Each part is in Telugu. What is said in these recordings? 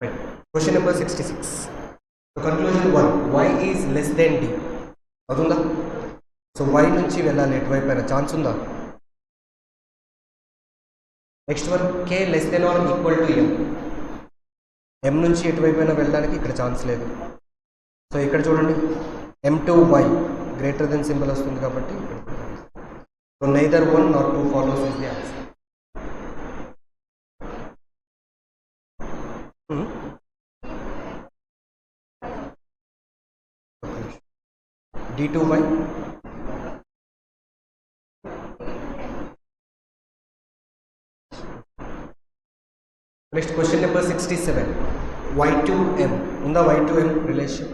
Right. Question number 66. So conclusion 1. Y is less than D. అవుతుందా? సో y నుంచి వెళ్ళాలి ఎటువైపు అయినా ఛాన్స్ ఉందా? Next one k less than or equal to m. m నుంచి ఎటువైపు అయినా వెళ్ళడానికి ఇక్కడ ఛాన్స్ లేదు. సో ఇక్కడ చూడండి m2y గ్రేటర్ దెన్ సింబల్ వస్తుంది కాబట్టి so neither 1 nor 2 follows is the answer. d2y next question number 67. y to m ఉందా y to m relation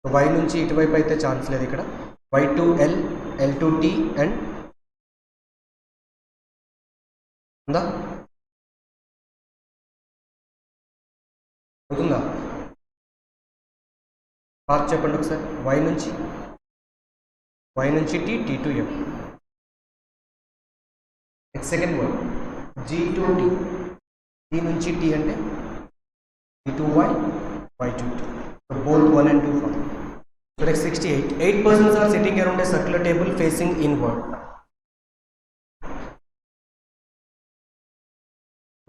y నుంచి ఇటువైపు అయితే ఛాన్స్ లేదు ఇక్కడ y to l l to t and ఉందా అవుతుందా పార్ట్ చెప్పండి ఒకసారి y నుంచి t t to m next second one g to t t నుంచి t అంటే t to y y to t so both 1 and 2 form. So next 68. 8 persons are sitting around a circular table facing inward.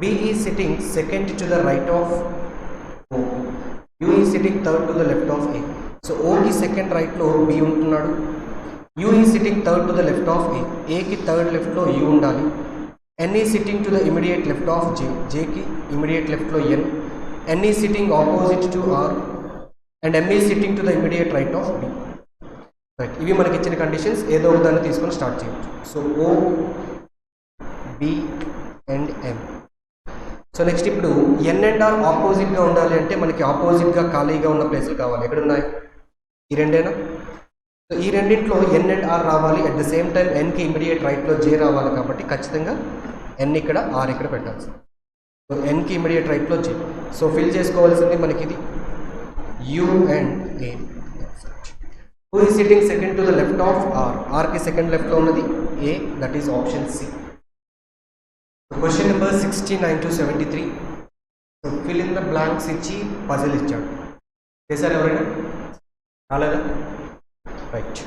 B is sitting second to the right of O. U is sitting third to the left of A. So O ki second right lo B untunnadu. U is sitting third to the left of A. A ki third left lo U undali. N is sitting to the immediate left of J. J ki immediate left lo N. N is sitting opposite to R. And M is sitting to the immediate right of B. Right. ఇవి మనకి ఇచ్చిన కండిషన్స్ ఏదో ఒక దాన్ని తీసుకొని స్టార్ట్ చేయొచ్చు. So O, B and M. So next ఇప్పుడు N అండ్ R ఆపోజిట్గా ఉండాలి అంటే మనకి ఆపోజిట్గా ఖాళీగా ఉన్న ప్లేసులు కావాలి. ఎక్కడ ఉన్నాయి? ఈ రెండేనా? సో ఈ రెండింటిలో N అండ్ R రావాలి. అట్ ద సేమ్ టైం Nకి ఇమీడియట్ రైట్లో J రావాలి కాబట్టి ఖచ్చితంగా N ఇక్కడ R ఇక్కడ పెట్టాల్సి. సో Nకి ఇమీడియట్ రైట్లో J. సో ఫిల్ చేసుకోవాల్సింది మనకి ఇది U and A. Who is sitting second to the left of R? R ki second left lo unnadi A, that is option C. So question number 69 to 73. So fill in the blanks ichi puzzle ichchadu. Chesaru evaraina? Alada? Right.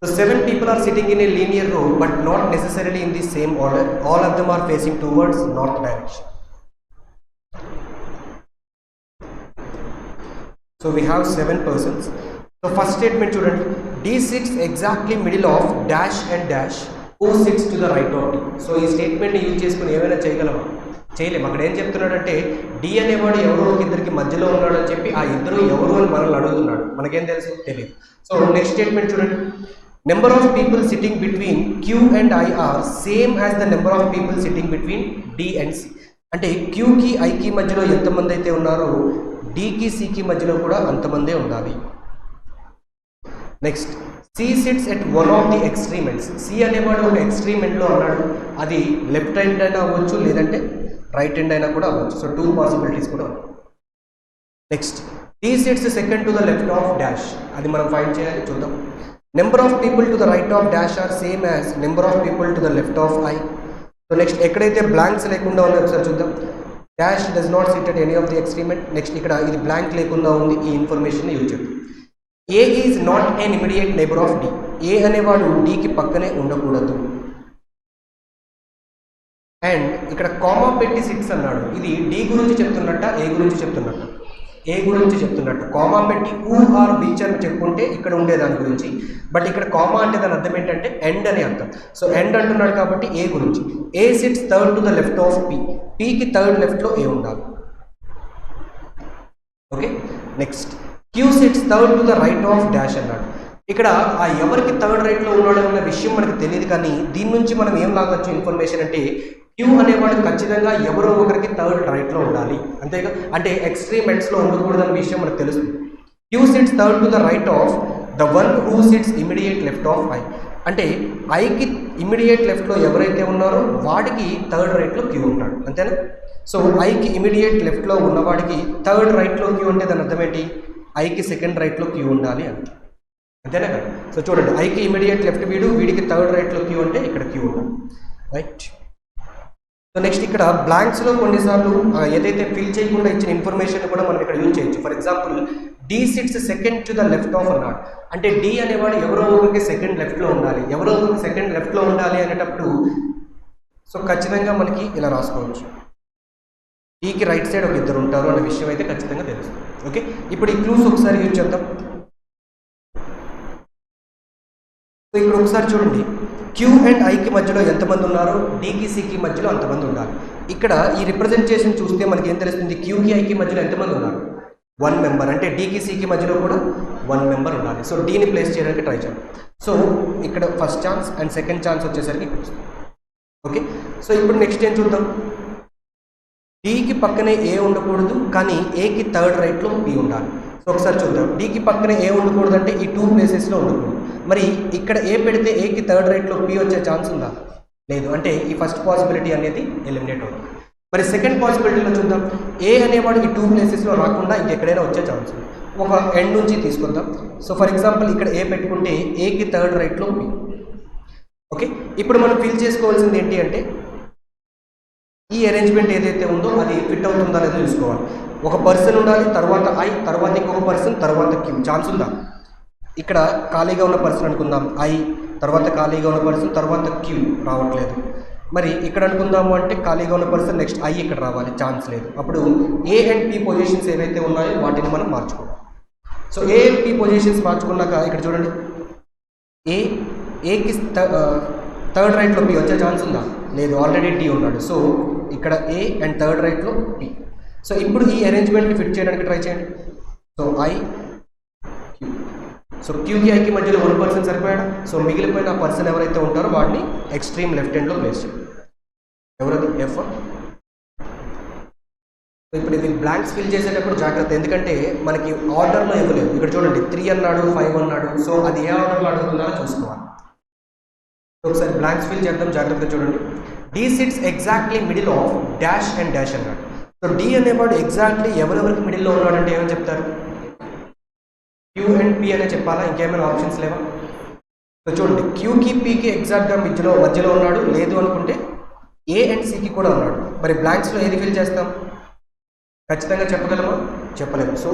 So 7 people are sitting in a linear row but not necessarily in the same order. All of them are facing towards north direction. So we have 7 persons. So first statement chudandi, D sits exactly middle of dash and dash. Who sits to the right of D? So ఈ స్టేట్మెంట్ని యూజ్ చేసుకుని ఏమైనా చేయగలమా? చేయలేము. అక్కడ ఏం చెప్తున్నాడంటే D అనేవాడు ఎవరో ఇద్దరికి మధ్యలో ఉన్నాడు అని చెప్పి ఆ ఇద్దరు ఎవరు అని మనల్ని అడుగుతున్నాడు. మనకేం తెలుసు? తెలియదు. సో నెక్స్ట్ స్టేట్మెంట్ చూడండి, number of people sitting between Q and I are same as the number of people sitting between D and C. అంటే Qకి Iకి మధ్యలో ఎంతమంది అయితే ఉన్నారో Dకి Cకి మధ్యలో కూడా అంతమందే ఉండాలి. Next C sits at one of the extreme ends. C అనేవాడు ఒక ఎక్స్ట్రీమ్ ఎండ్లో అన్నాడు. అది లెఫ్ట్ హ్యాండ్ అయినా అవ్వచ్చు లేదంటే రైట్ హ్యాండ్ అయినా కూడా అవ్వచ్చు. సో 2 పాసిబిలిటీస్ కూడా ఉన్నాయి. Next D sits second to the left of dash. అది మనం ఫైండ్ చేయాలి, చూద్దాం. Number of people to the right of dash are same as number of people to the left of I. So next ఎక్కడైతే బ్లాంక్స్ లేకుండా ఉన్నాయో ఒకసారి చూద్దాం. Dash does not sit at any of the extremes. Next ఇక్కడ ఇది బ్లాంక్ లేకుండా ఉంది. ఈ ఇన్ఫర్మేషన్ యూజ్ చేద్దాం. A is not an immediate neighbour of D. A అనేవాడు డీకి పక్కనే ఉండకూడదు. అండ్ ఇక్కడ కామా పెట్టి సిట్స్ అన్నాడు. ఇది డి గురించి చెప్తున్నట్ట ఏ గురించి చెప్తున్నట్ట? ఏ గురించి చెప్తున్నట్టు. కామా పెట్టి హూ ఆర్ విచ్ అని చెప్పుకుంటే ఇక్కడ ఉండేదాని గురించి. బట్ ఇక్కడ కామా అంటే దాని అర్థం ఏంటంటే ఎండ్ అని అర్థం. సో ఎండ్ అంటున్నాడు కాబట్టి ఏ గురించి. A sits third to the left of P. పికి థర్డ్ లెఫ్ట్లో ఏ ఉండాలి. Okay. Next Q sits third to the right of dash అన్నాడు. ఇక్కడ ఆ ఎవరికి థర్డ్ రైట్లో ఉన్నాడు అన్న విషయం మనకు తెలియదు, కానీ దీని నుంచి మనం ఏం లాగొచ్చు ఇన్ఫర్మేషన్ అంటే క్యూ అనేవాడు ఖచ్చితంగా ఎవరో ఒకరికి థర్డ్ రైట్లో ఉండాలి, అంతేగా. అంటే ఎక్స్ట్రీమ్ ఎండ్స్లో ఉండకూడదు అన్న విషయం మనకు తెలుసు. Q sits third to the right of the one who sits immediate left of I. అంటే ఐకి ఇమీడియట్ లెఫ్ట్లో ఎవరైతే ఉన్నారో వాడికి థర్డ్ రైట్లో క్యూ ఉంటాడు, అంతేనా. సో ఐకి ఇమీడియట్ లెఫ్ట్లో ఉన్నవాడికి థర్డ్ రైట్లో క్యూ ఉంటే దాని అర్థం ఏంటి? ఐకి సెకండ్ రైట్లో క్యూ ఉండాలి అంతే, అంతేనా కదా. సో చూడండి, ఐకి ఇమీడియట్ లెఫ్ట్ వీడికి థర్డ్ రైట్లో క్యూ అంటే ఇక్కడ క్యూ ఉండాలి, రైట్. సో నెక్స్ట్ ఇక్కడ బ్లాంక్స్లో కొన్నిసార్లు ఏదైతే ఫిల్ చేయకుండా ఇచ్చిన ఇన్ఫర్మేషన్ కూడా మనం ఇక్కడ యూజ్ చేయొచ్చు. For example D sits second to the left of అన్నాడు. అంటే డి అనేవాడు ఎవరో ఒకరికి సెకండ్ లెఫ్ట్లో ఉండాలి, ఎవరో ఒకరికి సెకండ్ లెఫ్ట్లో ఉండాలి అనేటప్పుడు సో ఖచ్చితంగా మనకి ఇలా రాసుకోవచ్చు. డీకి రైట్ సైడ్ ఒక ఇద్దరు ఉంటారు అనే విషయం అయితే ఖచ్చితంగా తెలుస్తుంది. ఓకే, ఇప్పుడు ఈ క్లూస్ ఒకసారి యూజ్ చేద్దాం. సో ఇక్కడ ఒకసారి చూడండి, క్యూ అండ్ ఐకి మధ్యలో ఎంతమంది ఉన్నారో డీకి సికి మధ్యలో అంతమంది ఉండాలి. ఇక్కడ ఈ రిప్రజెంటేషన్ చూస్తే మనకి ఏం తెలుస్తుంది, క్యూకి ఐకి మధ్యలో ఎంతమంది ఉన్నారు, 1 మెంబర్. అంటే డీకి సికి మధ్యలో కూడా 1 మెంబర్ ఉండాలి. సో డీని ప్లేస్ చేయడానికి ట్రై చేయాలి. సో ఇక్కడ first chance and second chance వచ్చేసరికి ఓకే. సో ఇప్పుడు నెక్స్ట్ ఏం చూద్దాం, డీకి పక్కనే ఏ ఉండకూడదు, కానీ ఏకి థర్డ్ రైట్లో బి ఉండాలి. సో ఒకసారి చూద్దాం, డీకి పక్కనే ఏ ఉండకూడదు అంటే ఈ 2 ప్లేసెస్లో ఉండకూడదు. మరి ఇక్కడ ఏ పెడితే ఏకి థర్డ్ రైట్లో బి వచ్చే ఛాన్స్ ఉందా, లేదు. అంటే ఈ ఫస్ట్ పాసిబిలిటీ అనేది ఎలిమినేట్ అవుతుంది. మరి సెకండ్ పాసిబిలిటీలో చూద్దాం, ఏ అనేవాడు ఈ 2 ప్లేసెస్లో రాకుండా ఇంకెక్కడైనా వచ్చే ఛాన్స్ ఉంది. ఒక ఎండ్ నుంచి తీసుకుందాం. సో ఫర్ ఎగ్జాంపుల్ ఇక్కడ ఏ పెట్టుకుంటే ఏకి థర్డ్ రైట్లో బి. ఓకే, ఇప్పుడు మనం ఫిల్ చేసుకోవాల్సింది ఏంటి అంటే ఈ అరేంజ్మెంట్ ఏదైతే ఉందో అది ఫిట్ అవుతుందా లేదో చూసుకోవాలి. ఒక పర్సన్ ఉండాలి, తర్వాత ఐ, తర్వాత ఇంకొక పర్సన్, తర్వాత క్యూ. ఛాన్స్ ఉందా, ఇక్కడ ఖాళీగా ఉన్న పర్సన్ అనుకుందాం ఐ, తర్వాత ఖాళీగా ఉన్న పర్సన్, తర్వాత క్యూ రావట్లేదు. మరి ఇక్కడ అనుకుందాము అంటే ఖాళీగా ఉన్న పర్సన్ నెక్స్ట్ ఐ ఇక్కడ రావాలి, ఛాన్స్ లేదు. అప్పుడు ఏ అండ్ పి పొజిషన్స్ ఏవైతే ఉన్నాయో వాటిని మనం మార్చుకోవాలి. So A and P positions మార్చుకున్నాక ఇక్కడ చూడండి, ఏకి థర్డ్ రైట్లో పి వచ్చే ఛాన్స్ ఉందా, లేదు. ఆల్రెడీ డి ఉన్నాడు. సో ఇక్కడ ఏ అండ్ థర్డ్ రైట్లో పి. సో ఇప్పుడు ఈ అరేంజ్మెంట్ని ఫిట్ చేయడానికి ట్రై చేయండి. So I Q. సో క్యూకి ఐకి మధ్యలో 1 పర్సన్ సరిపోయాడు. సో మిగిలిపోయిన ఆ పర్సన్ ఎవరైతే ఉంటారో వాడిని ఎక్స్ట్రీమ్ లెఫ్ట్ హ్యాండ్లో ప్లేస్ చేయండి. ఎవరది, ఎఫ్. సో ఇప్పుడు ఇది బ్లాంక్స్ ఫిల్ చేసేటప్పుడు జాగ్రత్త, ఎందుకంటే మనకి ఆర్డర్లో ఇవ్వలేదు. ఇక్కడ చూడండి 3 అన్నాడు, 5 అన్నాడు. సో అది ఏ ఆర్డర్లో అడుగుతున్నారో చూసుకోవాలి. ఒకసారి బ్లాంక్స్ ఫిల్ చేద్దాం, జాగ్రత్తగా చూడండి. D sits exactly middle of dash and dash అన్నాడు. సో డి అనేవాడు ఎగ్జాక్ట్లీ ఎవరెవరికి మిడిల్లో ఉన్నాడంటే ఏమని చెప్తారు, క్యూ అండ్ పి అనే చెప్పాలా, ఇంకేమైనా ఆప్షన్స్ లేవా. సో చూడండి, క్యూకి పీకి ఎగ్జాక్ట్గా మధ్యలో ఉన్నాడు, లేదు అనుకుంటే ఏ అండ్ సికి కూడా ఉన్నాడు. మరి బ్లాంక్స్లో ఏది ఫిల్ చేస్తాం, ఖచ్చితంగా చెప్పగలమా, చెప్పలేము. సో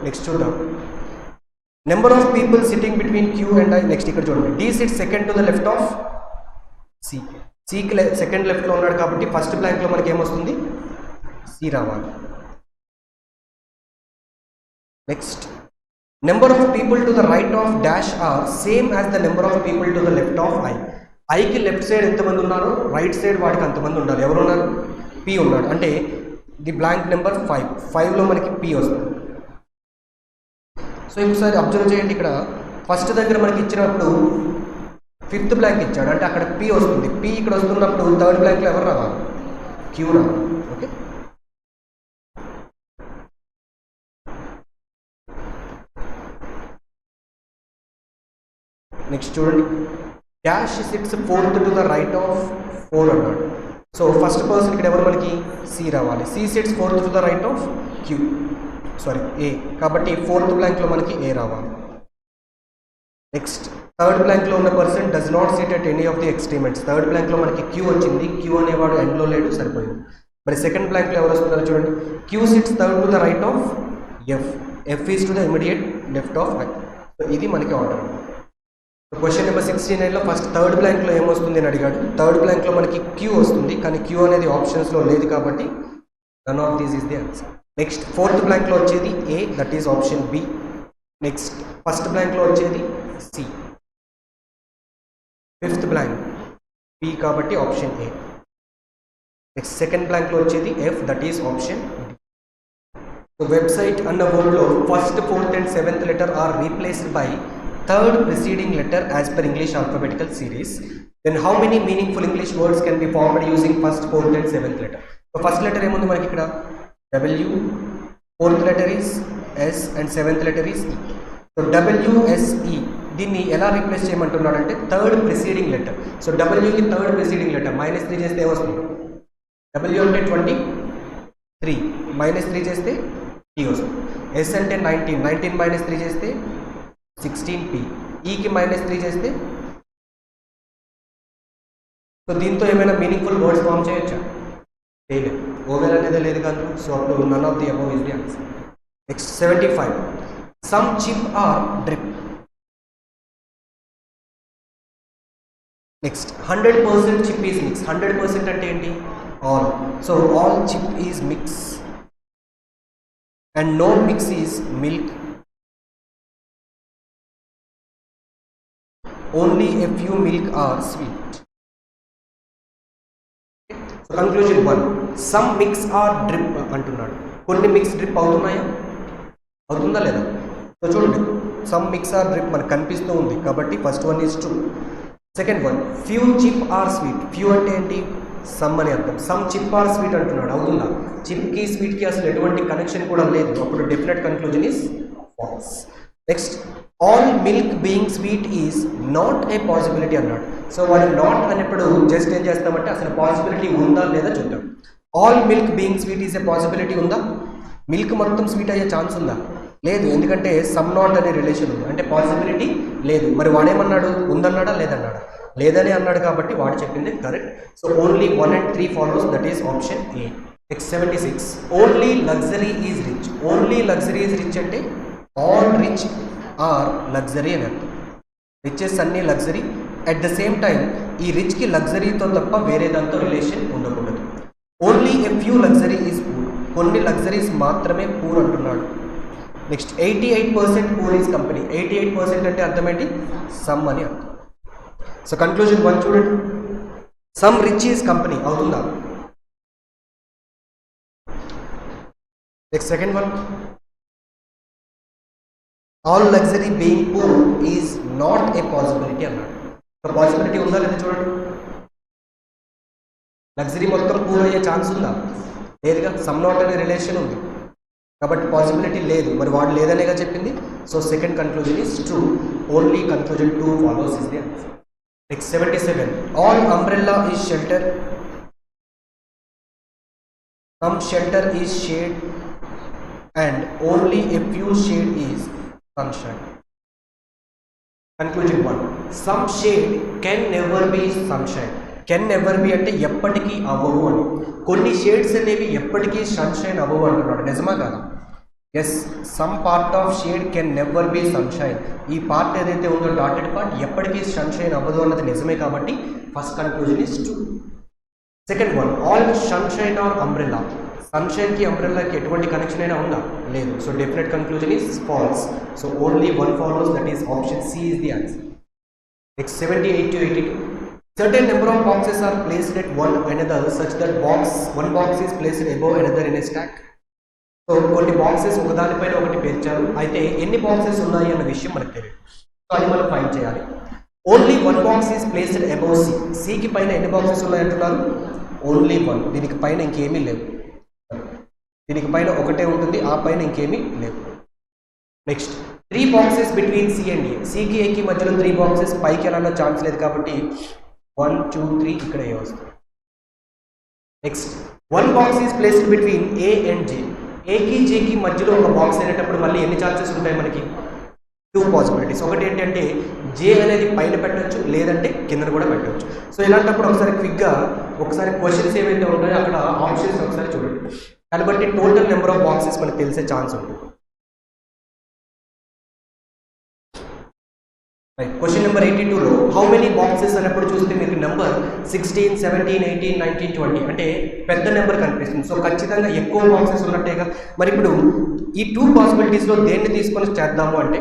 నెక్స్ట్ చూద్దాం, number of people sitting between Q and I. Next ఇక్కడ చూడండి, D sit second to the left of C. సికి సెకండ్ లెఫ్ట్లో ఉన్నాడు కాబట్టి ఫస్ట్ బ్లాంక్లో మనకి ఏమొస్తుంది, సి రావాలి. Next, number of people to the right of dash are same as the number of people to the left of I. ఐకి లెఫ్ట్ సైడ్ ఎంతమంది ఉన్నారు, రైట్ సైడ్ వాడికి అంతమంది ఉండాలి. ఎవరు ఉన్నారు, పి ఉన్నాడు. అంటే ది బ్లాంక్ నెంబర్ 5. 5లో మనకి పి వస్తుంది. సో ఒకసారి అబ్జర్వ్ చేయండి, ఇక్కడ ఫస్ట్ దగ్గర మనకి ఇచ్చినప్పుడు 5th బ్లాంక్ ఇచ్చాడు, అంటే అక్కడ పి వస్తుంది. పి ఇక్కడ వస్తున్నప్పుడు థర్డ్ బ్లాంక్లో ఎవరు రావాలి, క్యూ రావాలి. ఓకే, నెక్స్ట్ చూడండి, dash sits 4th to the right of 4 అన్నాడు. సో ఫస్ట్ పర్సన్ ఇక్కడ ఎవరు మనకి సి రావాలి. C sits 4th to the right of Q, sorry A, కాబట్టి 4th బ్లాంక్లో మనకి ఏ రావాలి. నెక్స్ట్, థర్డ్ బ్లాంక్లో ఉన్న person does not sit at any of the extremes. Third బ్లాంక్లో మనకి క్యూ వచ్చింది, క్యూ అనేవాడు ఎండ్లో లేడు, సరిపోయింది. మరి సెకండ్ బ్లాంక్లో ఎవరు వస్తున్నారో చూడండి, Q sits third to the right of F, F is to the immediate left of I. So ఇది మనకి ఆర్డర్. క్వశ్చన్ నెంబర్ 69లో ఫస్ట్ థర్డ్ బ్లాంక్లో ఏమొస్తుంది అని అడిగాడు. థర్డ్ బ్లాంక్లో మనకి క్యూ వస్తుంది, కానీ క్యూ అనేది ఆప్షన్స్లో లేదు కాబట్టి none of these is the answer. Next, 4th బ్లాంక్లో వచ్చేది A, that is option B. Next, first బ్లాంక్లో వచ్చేది సి. 5th బ్లాంక్ పి కాబట్టి ఆప్షన్ ఏ. నెక్స్ట్, సెకండ్ బ్లాంక్లో వచ్చేది F, that is option D. So website అన్న వర్డ్లో first, 4th and 7th letter are replaced by third preceding letter as per English alphabetical series. Then how many meaningful English words can be formed using first, 4th and 7th letter? So first letter ఏముంది మనకి ఇక్కడ W, 4th letter is S and 7th letter is E. So W, S, E దీన్ని ఎలా రీప్లేస్ చేయమంటున్నాడంటే థర్డ్ ప్రిసీడింగ్ లెటర్. సో డబ్ల్యూకి థర్డ్ ప్రిసీడింగ్ లెటర్ -3 చేస్తే ఏమొస్తుంది, W అంటే 23, -3 చేస్తే E వస్తుంది. S అంటే 19, 19 -3 చేస్తే 16p. ఈకి -3 చేస్తే, సో దీంతో ఏమైనా మీనింగ్ఫుల్ వర్డ్స్ ఫామ్ చేయొచ్చా, చేయలేదు, ఓవెల్ అనేది లేదు కానీ, సో అప్పుడు none of the above is the answer. Next 75, some chip are drip. Next 100% chip is mix. 100% అంటే ఏంటి? All. So all chip is mix and no mix is milk. Only a few milk are sweet. So conclusion 1, some mix are drip అంటున్నాడు. కొన్ని మిక్స్ డ్రిప్ అవుతున్నాయా? అవుతుందా లేదా? సో చూడండి, సమ్ మిక్స్ ఆర్ డ్రిప్ మనకు కనిపిస్తూ ఉంది కాబట్టి first one is true. Second one, few chip are sweet. Few అంటే ఏంటి? సమ్ అని అర్థం. సమ్ చిప్ ఆర్ స్వీట్ అంటున్నాడు, అవుతుందా? చిప్కి స్వీట్కి అసలు ఎటువంటి కనెక్షన్ కూడా లేదు, అప్పుడు definite conclusion is false. Next, all milk being sweet is not a possibility అన్నాడు. సో వాడు నాట్ అనేప్పుడు జస్ట్ ఏం చేస్తామంటే అసలు పాసిబిలిటీ ఉందా లేదా చూద్దాం. All milk being sweet is a possibility ఉందా? మిల్క్ మొత్తం స్వీట్ అయ్యే ఛాన్స్ ఉందా? లేదు, ఎందుకంటే సమ్ నాట్ అనే రిలేషన్ ఉంది, అంటే పాసిబిలిటీ లేదు. మరి వాడేమన్నాడు? ఉందన్నాడా లేదన్నాడా? లేదని అన్నాడు కాబట్టి వాడు చెప్పింది correct. So only 1 and 3 follows, that is option A. Next 76, only luxury is rich. Only luxury is rich అంటే ఆల్ రిచ్ ఆర్ లగ్జరీ అని అర్థం. రిచెస్ అన్నీ luxury. At the same time ఈ రిచ్కి లగ్జరీతో తప్ప వేరే దాంతో రిలేషన్ ఉండకూడదు. Only a few luxury is poor. కొన్ని లగ్జరీస్ మాత్రమే పూర్ అంటున్నాడు. Next 88% poor is company. 88% అంటే అర్థం ఏంటి? సమ్ అని అర్థం. సో కన్క్లూజన్ 1 చూడండి, సమ్ రిచ్ ఈజ్ కంపెనీ, అవుతుందా? Next second one, all luxury being poor is not a possibility అన్నాడు. సో పాసిబిలిటీ ఉందా లేదా చూడండి. లగ్జరీ మొత్తం పూర్ అయ్యే ఛాన్స్ ఉందా? లేదుగా, సమ్ నాట్ అనే రిలేషన్ ఉంది కాబట్టి పాసిబిలిటీ లేదు. మరి వాడు లేదనేగా చెప్పింది. So second conclusion is true. Only conclusion 2 follows is the answer. Next 77, all umbrella is shelter. Some shelter is shade and only a few shade is sunshine. Conclusion 1, some shade can never be sunshine. Can never be అంటే ఎప్పటికీ అవ్వవు అని. కొన్ని షేడ్స్ అనేవి ఎప్పటికీ సన్షైన్ అవ్వవు అంటున్నాడు, నిజమా కాదా? Yes, some part of shade can never be sunshine. ఈ పార్ట్ ఏదైతే ఉందో డాటెడ్ పార్ట్ ఎప్పటికీ సన్షైన్ అవ్వదు అన్నది నిజమే కాబట్టి first conclusion is true. Second one, all sunshine are umbrella. సన్షైన్కి అంబ్రెల్లాకి ఎటువంటి కనెక్షన్ అయినా ఉందా? లేదు. So definite conclusion is false. So only 1 follows, that is option C is the answer. Next 78 to 82, certain number of boxes are placed at one another such that one box is placed above another in a stack. So కొన్ని బాక్సెస్ ఒకదానిపైన ఒకటి పేర్చారు, అయితే ఎన్ని బాక్సెస్ ఉన్నాయి అన్న విషయం మనకు తెలియదు. సో అది మనం ఫైండ్ చేయాలి. Only 1 box is placed above C. సికి పైన ఎన్ని బాక్సెస్ ఉన్నాయంటున్నారు? ఓన్లీ 1. దీనికి పైన ఇంకేమీ లేవు. దీనికి పైన ఒకటే ఉంటుంది, ఆ పైన ఇంకేమీ లేవు. Next 3 boxes between C and A. సికి ఏకి మధ్యలో 3 బాక్సెస్, పైకి ఎలా ఛాన్స్ లేదు కాబట్టి 1 2 3 ఇక్కడ ఏ వస్తుంది. Next 1 box is placed between A and J. ఏకి జేకి మధ్యలో ఒక బాక్స్ అయినప్పుడు మళ్ళీ ఎన్ని ఛాన్సెస్ ఉంటాయి మనకి? 2 పాసిబిలిటీస్. ఒకటి ఏంటంటే జే అనేది పైన పెట్టవచ్చు, లేదంటే కింద కూడా పెట్టవచ్చు. సో ఇలాంటప్పుడు ఒకసారి క్వశ్చన్స్ ఏవైతే ఉంటాయో అక్కడ ఆప్షన్స్ ఒకసారి చూడండి. దాన్ని బట్టి టోటల్ నెంబర్ ఆఫ్ బాక్సెస్ మనకు తెలిసే ఛాన్స్ ఉంటుంది. క్వశ్చన్ నెంబర్ 82లో హౌ మెనీ బాక్సెస్ అన్నప్పుడు చూస్తే మీకు నెంబర్ 16, 17, 18, 19, 20 అంటే పెద్ద నెంబర్ కనిపిస్తుంది. సో ఖచ్చితంగా ఎక్కువ బాక్సెస్ ఉన్నట్టేగా. మరి ఇప్పుడు ఈ 2 పాసిబిలిటీస్లో దేన్ని తీసుకొని చేద్దాము అంటే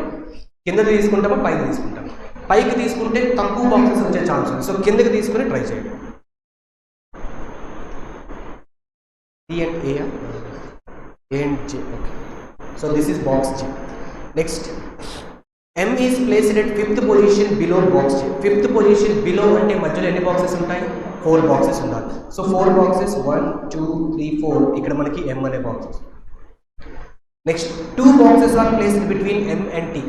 కిందకి తీసుకుంటామా పైకి తీసుకుంటాం? పైకి తీసుకుంటే తక్కువ బాక్సెస్ వచ్చే ఛాన్స్ ఉంది. సో కిందకి తీసుకొని ట్రై చేయండి. C and A and J. Okay. So this is box J. Next, M is placed at 5th position below box J. 5th position below అంటే మధ్యలో ఎన్ని బాక్సెస్ ఉంటాయి? 4 బాక్సెస్ ఉండాలి. సో 4 బాక్సెస్ 1 2 3 4 ఇక్కడ మనకి M అనే boxes. Next 2 boxes are placed between M and T.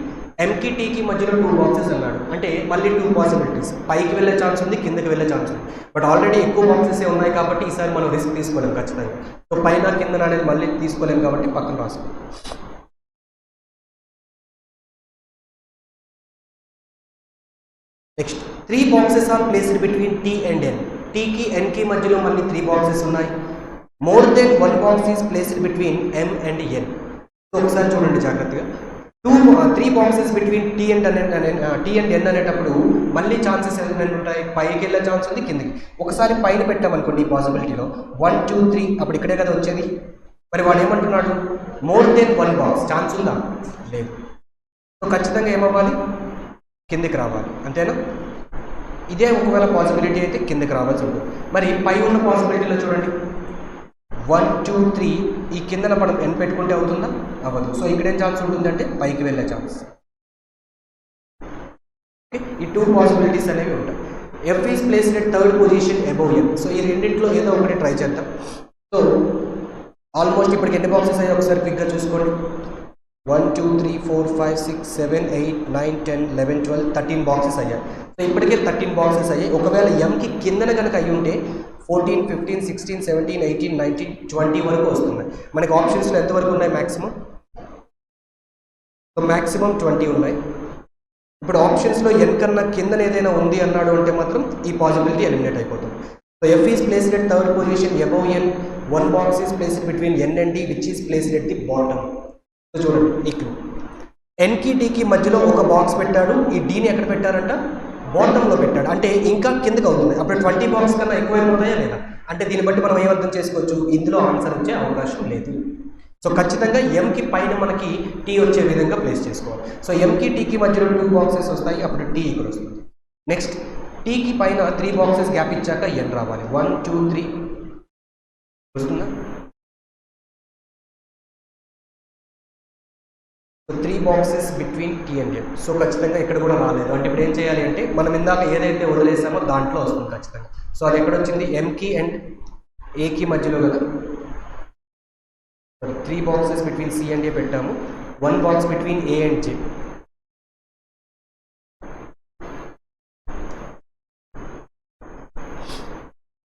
M కి T కి మధ్యలో 2 బాక్సెస్ అన్నాడు అంటే మళ్ళీ 2 పాసిబిలిటీస్. పైకి వెళ్ళే ఛాన్స్ ఉంది, కిందకి వెళ్ళే ఛాన్స్ ఉంది. బట్ ఆల్రెడీ ఎక్కువ బాక్సెస్ ఉన్నాయి కాబట్టి ఈసారి మనం రిస్క్ తీసుకోలేం ఖచ్చితంగా. సో పైన కింద అనేది మళ్ళీ తీసుకోలేం కాబట్టి పక్కన రాసుకోండి. Next 3 boxes are placed between T and N. టీకి ఎన్కి మధ్యలో మళ్ళీ 3 బాక్సెస్ ఉన్నాయి. More than one box is placed between M and N. So ఒకసారి చూడండి జాగ్రత్తగా. 3 boxes between T and N అనేటప్పుడు మళ్ళీ ఛాన్సెస్ ఎన్ని ఉంటాయి? పైకి వెళ్ళే ఛాన్స్ ఉంది, కిందకి. ఒకసారి పైన పెట్టామనుకోండి ఈ పాసిబిలిటీలో 1 2 3 అప్పుడు ఇక్కడే కదా వచ్చేది. మరి వాడు ఏమంటున్నాడు? More than one box. Chance ఉందా? లేదు. సో ఖచ్చితంగా ఏమవ్వాలి? కిందకి రావాలి, అంతేనా? ఇదే ఒకవేళ పాసిబిలిటీ అయితే కిందకి రావాల్సి ఉంటుంది. మరి పై ఉన్న పాసిబిలిటీలో చూడండి 1 2 3 ఈ కిందన మనం N పెట్టుకుంటే అవుతుందా? అవ్వదు. సో ఇక్కడ ఏం ఛాన్స్ ఉంటుందంటే పైకి వెళ్ళే ఛాన్స్. ఓకే, ఈ 2 పాసిబిలిటీస్ అనేవి ఉంటాయి. F is placed at third position above N. So ఈ రెండింటిలో ఏదో ఒకటి ట్రై చేద్దాం. సో ఆల్మోస్ట్ ఇప్పటికి ఎన్ని బాక్సెస్ అయ్యాయి ఒకసారి క్విక్గా చూసుకోండి. 1 2 3 4 5 6 7 8 9 10 11 12 13 బాక్సెస్ అయ్యాయి. సో ఇప్పటికే 13 బాక్సెస్ అయ్యాయి. ఒకవేళ Mకి కిందన కనుక అయ్యి ఉంటే 14 15 16 17 18 19 20 వరకు వస్తున్నాయి. మనకి ఆప్షన్స్లో ఎంతవరకు ఉన్నాయి? మ్యాక్సిమం 20 ఉన్నాయి. ఇప్పుడు ఆప్షన్స్లో N కన్నా కిందన ఏదైనా ఉంది అన్నాడు అంటే మాత్రం ఈ పాసిబిలిటీ ఎలిమినేట్ అయిపోతుంది. So F is placed at third position above N. One box is placed between N and D which is placed at the bottom. So చూడండి ఈ క్లూ. Nకి Dకి మధ్యలో ఒక బాక్స్ పెట్టాడు. ఈ Dని ఎక్కడ పెట్టారంట? బాటంలో పెట్టాడు. అంటే ఇంకా కిందకి అవుతుంది. అప్పుడు 20 బాక్స్ కన్నా ఎక్కువ అవుతాయా లేదా? అంటే దీన్ని బట్టి మనం ఏం అర్థం చేసుకోవచ్చు? ఇందులో ఆన్సర్ వచ్చే అవకాశం లేదు. సో ఖచ్చితంగా Mకి పైన మనకి T వచ్చే విధంగా ప్లేస్ చేసుకోవాలి. సో Mకి Tకి మధ్యలో 2 బాక్సెస్ వస్తాయి. అప్పుడు T ఇక్కడ వస్తుంది. నెక్స్ట్ Tకి పైన 3 బాక్సెస్ గ్యాప్ ఇచ్చాక N రావాలి. 1 2 3 వస్తుందా? So 3 boxes between T and N. So ఖచ్చితంగా ఇక్కడ కూడా రాలేదు. అంటే ఇప్పుడు ఏం చేయాలి అంటే మనం ఇందాక ఏదైతే వదిలేసామో దాంట్లో వస్తుంది ఖచ్చితంగా. సో అది ఎక్కడ వచ్చింది? Mకి అండ్ Aకి మధ్యలో కదా. 3 boxes between C and A పెట్టాము. 1 box between A and J.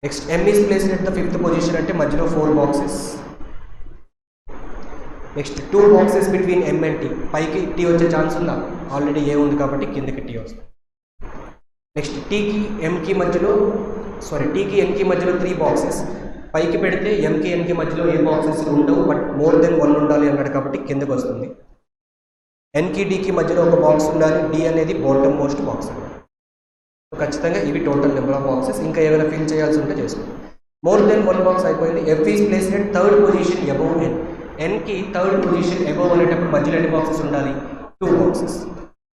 Next M is placed at the 5th position అంటే మధ్యలో 4 boxes. Next 2 boxes between M and T. పైకి T వచ్చే ఛాన్స్ ఉందా? ఆల్రెడీ ఏ ఉంది కాబట్టి కిందకి T వస్తుంది. నెక్స్ట్ Tకి Nకి మధ్యలో 3 బాక్సెస్. పైకి పెడితే Mకి Nకి మధ్యలో ఏ బాక్సెస్ ఉండవు, బట్ మోర్ దెన్ 1 ఉండాలి అన్నాడు కాబట్టి కిందకి వస్తుంది. Nకి Dకి మధ్యలో ఒక బాక్స్ ఉండాలి. D అనేది బాటమ్ మోస్ట్ బాక్స్ అన్నమాట. ఖచ్చితంగా ఇవి టోటల్ నెంబర్ ఆఫ్ బాక్సెస్. ఇంకా ఏమైనా ఫిల్ చేయాల్సి ఉంటే చేసుకోండి. మోర్ దెన్ 1 బాక్స్ అయిపోయింది. F is placed at third position above N. Nకి థర్డ్ పొజిషన్ అబౌవ్ అనేటప్పుడు మధ్యలో ఎన్ని బాక్సెస్ ఉండాలి? 2 బాక్సెస్.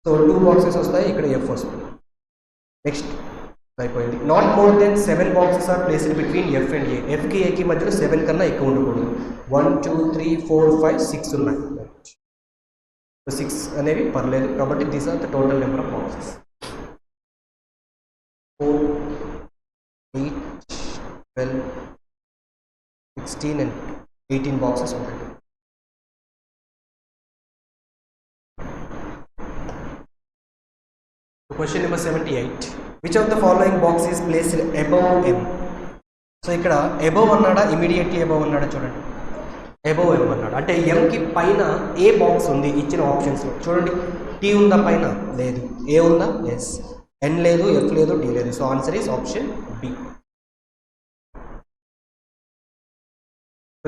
సో 2 బాక్సెస్ వస్తాయి. ఇక్కడ F వస్తుంది. నెక్స్ట్ అయిపోయింది. Not more than 7 boxes are placed between F and A. Fకి Aకి మధ్యలో 7 కన్నా ఎక్కువ ఉండకూడదు. 1 2 3 4 5 6 ఉన్నాయి. 6 అనేవి పర్లేదు కాబట్టి these are the total number of boxes. 4 8 12 16 and 18 boxes ఉంటాయి. Question number 78. Which of the following box is placed above M? So ఇక్కడ అబౌవ్ అన్నాడా, ఇమీడియట్లీ అబౌవ్ అన్నాడా? చూడండి అబౌవ్ M అన్నాడు. అంటే Mకి పైన ఏ బాక్స్ ఉంది ఇచ్చిన ఆప్షన్స్లో? చూడండి T ఉందా పైన? లేదు. ఏ ఉందా? ఎస్. N లేదు, F లేదు, D లేదు. So answer is option B.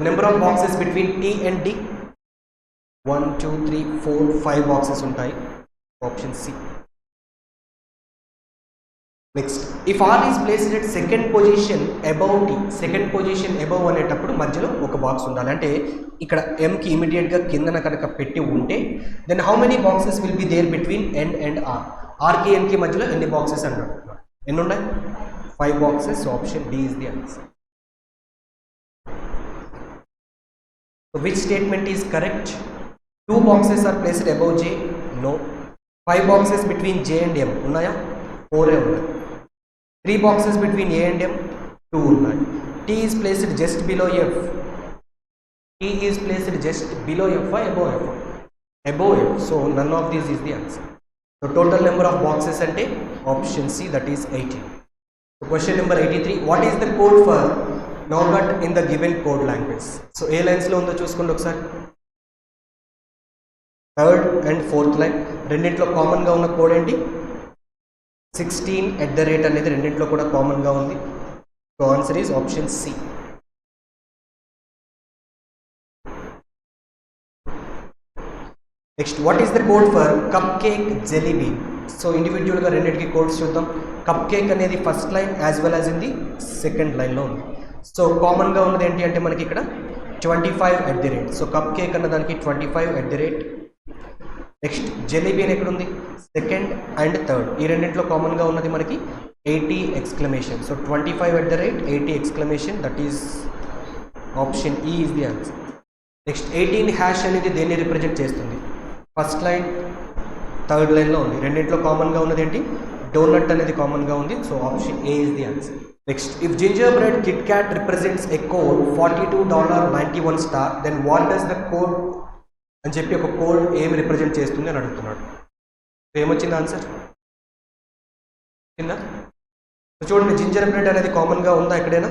Number of boxes between T and D 1 2 3 4 5 boxes ఉంటాయి. Option C. Next if R is placed at second position above T. Second position above అనేటప్పుడు మధ్యలో ఒక బాక్స్ ఉండాలి. అంటే ఇక్కడ Mకి ఇమీడియట్గా కిందన కనుక పెట్టి ఉంటే then how many boxes will be there between N and R? Rకి Nకి మధ్యలో ఎన్ని బాక్సెస్ అన్నాడు? ఎన్ని ఉన్నాయి? 5 boxes. Option D is the answer. Which statement is correct? 2 boxes are placed above J. No. 5 boxes between J and M. Unnaya? 4 ఉన్నాయి. 3 boxes between A and M. 2 ఉన్నాయి. T is placed just below F. T is placed just below F or above F? Above F. So none of these is the answer. So total number of boxes ante option C, that is 18. So question number 83. What is the code for Nougat in the given code language? So ఏ లైన్స్లో ఉందో చూసుకోండి ఒకసారి. 3rd and 4th లైన్ రెండింటిలో కామన్గా ఉన్న కోడ్ ఏంటి? 16@ అనేది రెండింటిలో కూడా కామన్గా ఉంది. So answer is option C. Next what is the code for cupcake jelly bean. So ఇండివిజువల్గా రెండింటికి కోడ్స్ చూద్దాం. కప్ కేక్ అనేది first line as well as in the second లైన్లో ఉంది. సో కామన్గా ఉన్నది ఏంటి అంటే మనకి ఇక్కడ 25 @ సో కప్ కేక్ అన్న దానికి 25 @ నెక్స్ట్ జెల్లీ బీన్ ఎక్కడుంది, సెకండ్ అండ్ థర్డ్, ఈ రెండింటిలో కామన్గా ఉన్నది మనకి 80 exclamation. So 25 @ 80 exclamation, that is option E is the answer. Next 18 hash అనేది దేన్ని రిప్రజెంట్ చేస్తుంది, ఫస్ట్ లైన్ థర్డ్ లైన్లో ఉంది. రెండింటిలో కామన్గా ఉన్నది ఏంటి, డోనట్ అనేది కామన్గా ఉంది. So option A is the answer. Next if gingerbread Kit Kat represents a code $42.91 then what does the code అని చెప్పి ఒక కోడ్ ఏమి రిప్రజెంట్ చేస్తుంది అని అడుగుతున్నాడు. ఏమొచ్చింది ఆన్సర్ కింద చూడండి. జింజర్ బ్రెడ్ అనేది కామన్గా ఉందా ఎక్కడైనా,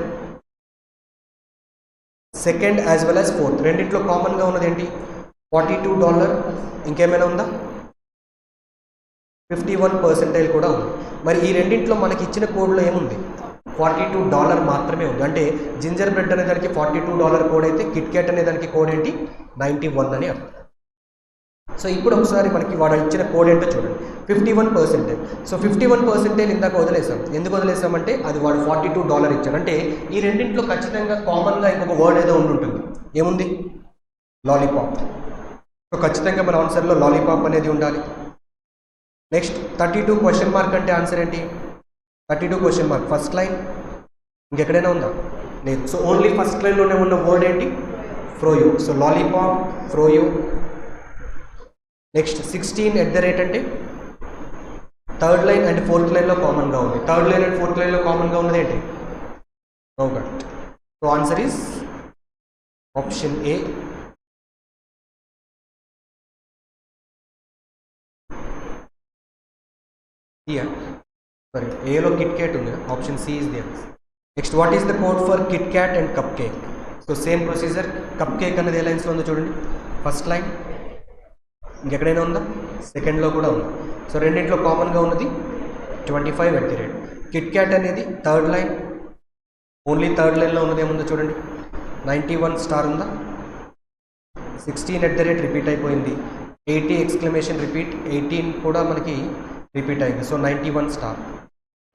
second as well as fourth, రెండింటిలో కామన్గా ఉన్నది ఏంటి $42. ఇంకేమైనా ఉందా, 51% కూడా ఉంది. మరి ఈ రెండింటిలో మనకి ఇచ్చిన కోడ్లో ఏముంది, $42 మాత్రమే ఉంది. అంటే జింజర్ బ్రెడ్ అనే దానికి $42 కోడ్ అయితే కిట్ క్యాట్ అనే దానికి కోడ్ ఏంటి 91 అని అర్థం. సో ఇప్పుడు ఒకసారి మనకి వాడు ఇచ్చిన కోడ్ ఏంటో చూడండి, 51%. సో 51% ఇందాక వదిలేసాం. ఎందుకు వదిలేసామంటే అది వాడు $42 ఇచ్చాడు. అంటే ఈ రెండింటిలో ఖచ్చితంగా కామన్గా ఇంకొక వర్డ్ ఏదో ఉంటుంది. ఏముంది, లాలీపాప్. సో ఖచ్చితంగా మన ఆన్సర్లో లాలీపాప్ అనేది ఉండాలి. నెక్స్ట్ 32 క్వశ్చన్ మార్క్ అంటే ఆన్సర్ ఏంటి, 32 క్వశ్చన్ మార్క్ ఫస్ట్ లైన్, ఇంకెక్కడైనా ఉందా లేదు. సో ఓన్లీ ఫస్ట్ లైన్లోనే ఉన్న వర్డ్ ఏంటి, Froyo. So Lollipop, Froyo. Next 16 @ అంటే థర్డ్ లైన్ అండ్ ఫోర్త్ లైన్లో కామన్గా ఉంది. థర్డ్ లైన్ అండ్ ఫోర్త్ లైన్లో కామన్గా ఉన్నది ఏంటి, nougat. So answer is option A. Sorry, ఏలో కిట్ క్యాట్ ఉంది, option C is the answer. Next what is the code for Kit Kat and cupcake. So same procedure. Cupcake అనేది ఏ లైన్స్లో ఉందో చూడండి, ఫస్ట్ లైన్, ఇంకెక్కడైనా ఉందా, సెకండ్లో కూడా ఉంది. సో రెండింటిలో కామన్గా ఉన్నది 25 @ కిట్ క్యాట్ అనేది థర్డ్ లైన్, ఓన్లీ థర్డ్ లైన్లో ఉన్నది ఏముందో చూడండి, 91 ఉందా, 16 @ రిపీట్ అయిపోయింది, 80 ఎక్స్క్లమేషన్ రిపీట్, 18 కూడా మనకి రిపీట్ అయింది. So 91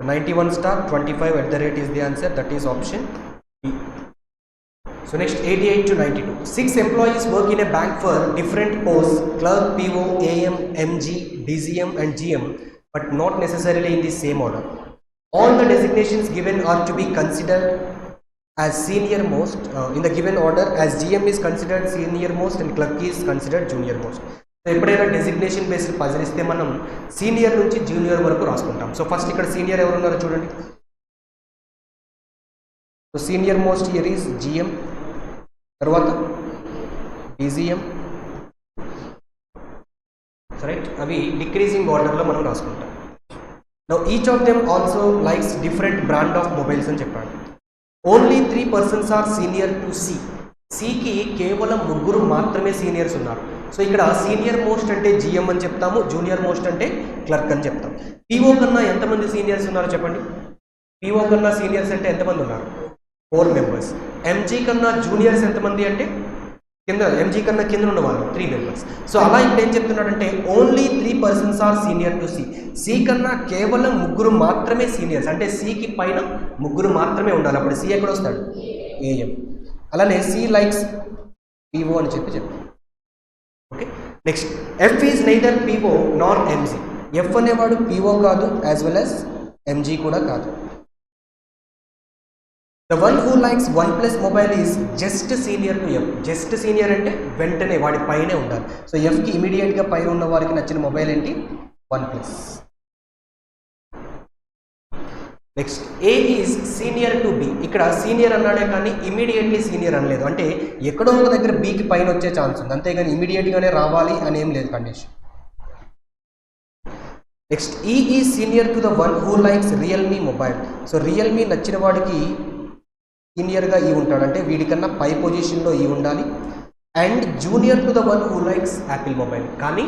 $25 is the answer, that is option B. So next 88 to 92. 6 employees work in a bank for different posts, clerk, PO, AM, MG, DCM and GM, but not necessarily in the same order. All the designations given are to be considered as senior most in the given order, as GM is considered senior most and clerk is considered junior most. So ఎప్పుడైనా డెసిగ్నేషన్ బేస్డ్ పజిల్ ఇస్తే మనం సీనియర్ నుంచి జూనియర్ వరకు రాసుకుంటాం. సో ఫస్ట్ ఇక్కడ సీనియర్ ఎవరు ఉన్నారో చూడండి. So senior most here is GM, తర్వాత డిజిఎం, రైట్. అవి డిక్రీజింగ్ ఆర్డర్లో మనం రాసుకుంటాం. Now each of them also likes different brand of mobiles అని చెప్పాడు. Only 3 persons are senior to C. సికి కేవలం 3 మాత్రమే సీనియర్స్ ఉన్నారు. సో ఇక్కడ సీనియర్ మోస్ట్ అంటే జిఎం అని చెప్తాము, జూనియర్ మోస్ట్ అంటే క్లర్క్ అని చెప్తాం. పిఓ కన్నా ఎంతమంది సీనియర్స్ ఉన్నారో చెప్పండి. పిఓ కన్నా సీనియర్స్ అంటే ఎంతమంది ఉన్నారు, 4 members. ఎంజీ కన్నా జూనియర్స్ ఎంతమంది అంటే కింద, ఎంజీ కన్నా కింద ఉన్న వాళ్ళు 3 members. సో అలా ఇప్పుడు ఏం చెప్తున్నాడంటే only 3 persons are senior to C. C కన్నా కేవలం 3 మాత్రమే సీనియర్స్, అంటే సికి పైన 3 మాత్రమే ఉండాలి. అప్పుడు సి ఎక్కడ వస్తాడు, ఏఎం. అలానే సి లైక్స్ పిఓ అని చెప్పాం. Okay. Next F is neither PO Nar MG. F అనేవాడు పిఓ కాదు, యాజ్ వెల్ యాజ్ ఎంజీ కూడా కాదు. The one who likes OnePlus mobile is just senior to F. Just senior అంటే వెంటనే వాడి పైనే ఉండాలి. సో ఎఫ్కి ఇమీడియట్గా పైన ఉన్న వారికి నచ్చిన మొబైల్ ఏంటి, OnePlus. Next A is senior to be. ఇక్కడ సీనియర్ అన్నాడే కానీ ఇమీడియట్లీ సీనియర్ అనలేదు. అంటే ఎక్కడో ఒక దగ్గర బీకి పైన వచ్చే ఛాన్స్ ఉంది, అంతేగాని ఇమీడియట్గానే రావాలి అని ఏం లేదు కండిషన్. నెక్స్ట్ ఈ is senior to the one who likes Realme mobile. So Realme నచ్చిన వాడికి సీనియర్గా ఈ ఉంటాడు, అంటే వీడికన్నా పై పొజిషన్లో ఈ ఉండాలి. And junior to the one who likes Apple mobile. కానీ